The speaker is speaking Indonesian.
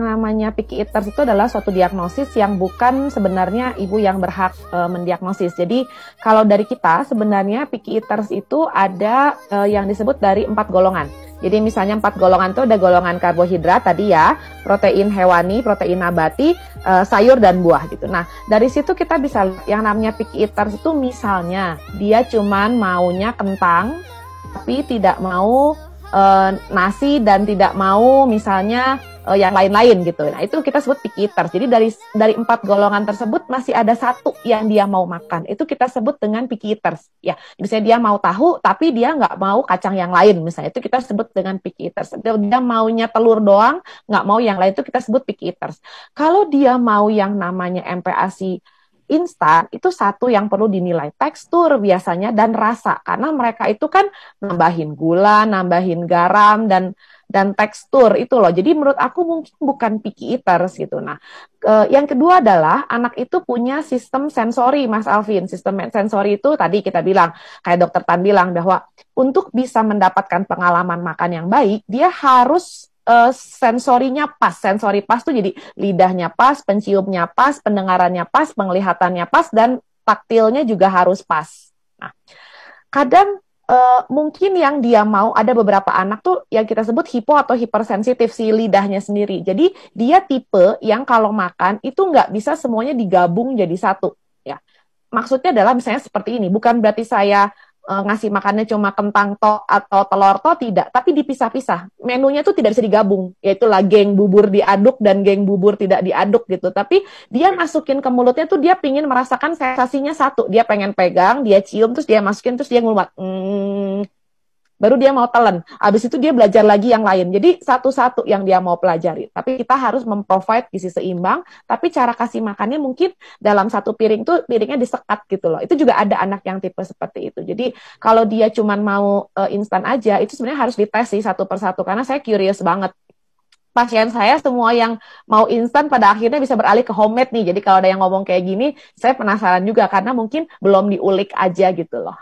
namanya picky eaters itu adalah suatu diagnosis yang bukan sebenarnya ibu yang berhak mendiagnosis. Jadi kalau dari kita sebenarnya picky eaters itu ada yang disebut dari 4 golongan. Jadi misalnya 4 golongan itu ada golongan karbohidrat tadi ya, protein hewani, protein nabati, sayur dan buah gitu. Nah dari situ kita bisa lihat yang namanya picky eaters itu misalnya dia cuman maunya kentang tapi tidak mau nasi dan tidak mau misalnya yang lain-lain gitu. Nah itu kita sebut picky eaters. Jadi dari 4 golongan tersebut masih ada satu yang dia mau makan. Itu kita sebut dengan picky eaters. Ya, misalnya dia mau tahu tapi dia nggak mau kacang yang lain. Misalnya itu kita sebut dengan picky eaters. Dia maunya telur doang, nggak mau yang lain, itu kita sebut picky eaters. Kalau dia mau yang namanya MPASI instan, itu satu yang perlu dinilai, tekstur biasanya dan rasa, karena mereka itu kan nambahin gula, nambahin garam dan tekstur itu loh. Jadi menurut aku mungkin bukan picky eaters gitu. Nah, yang kedua adalah anak itu punya sistem sensori, Mas Alvin. Sistem sensori itu tadi kita bilang, kayak Dokter Tan bilang bahwa untuk bisa mendapatkan pengalaman makan yang baik, dia harus sensorinya pas. Sensori pas tuh jadi lidahnya pas, penciumnya pas, pendengarannya pas, penglihatannya pas, dan taktilnya juga harus pas. Nah, kadang mungkin yang dia mau, ada beberapa anak tuh yang kita sebut hipo atau hipersensitif si lidahnya sendiri. Jadi dia tipe yang kalau makan itu nggak bisa semuanya digabung jadi satu. Ya, maksudnya adalah misalnya seperti ini. Bukan berarti saya ngasih makannya cuma kentang tok atau telur tok, tidak, tapi dipisah-pisah. Menunya tuh tidak bisa digabung, yaitulah geng bubur diaduk dan geng bubur tidak diaduk gitu. Tapi dia masukin ke mulutnya tuh dia pingin merasakan sensasinya satu. Dia pengen pegang, dia cium, terus dia masukin, terus dia ngulumat. Baru dia mau telan. Habis itu dia belajar lagi yang lain. Jadi satu-satu yang dia mau pelajari. Tapi kita harus memprovide gizi seimbang, tapi cara kasih makannya mungkin dalam satu piring tuh piringnya disekat gitu loh. Itu juga ada anak yang tipe seperti itu. Jadi kalau dia cuma mau instan aja, itu sebenarnya harus dites sih satu persatu. Karena saya curious banget. Pasien saya semua yang mau instan pada akhirnya bisa beralih ke homemade nih. Jadi kalau ada yang ngomong kayak gini, saya penasaran juga karena mungkin belum diulik aja gitu loh.